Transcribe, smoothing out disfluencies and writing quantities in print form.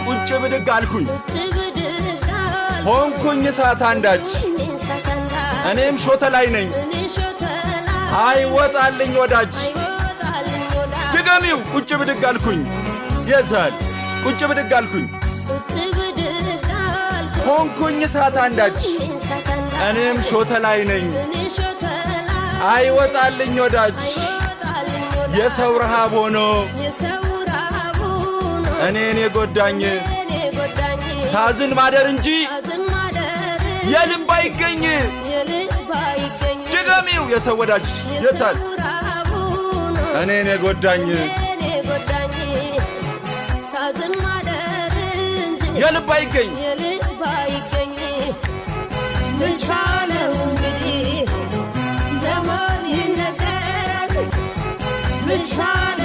ቁጭ ብድግ አልኩኝ ሆንኩኝ እሳት አንዳች እኔም ሾተ ላይ ነኝ አይወጣልኝ ወዳጅ ድገሚው ቁጭ ብድግ አልኩኝ የታል ቁጭ ብድግ አልኩኝ ሆንኩኝ እሳት አንዳች እኔም ሾተ ላይ ነኝ አይወጣልኝ ወዳጅ የሰው ረሃብ ሆኖ እኔን የጎዳኝ ሳዝን ማደር እንጂ የልብ አይገኝ ድገሚው የሰው ወዳጅ የታል እኔን የጎዳኝ የልብ አይገኝ ምቻለው እንግዲህ ለማን ይነገራል ምቻለው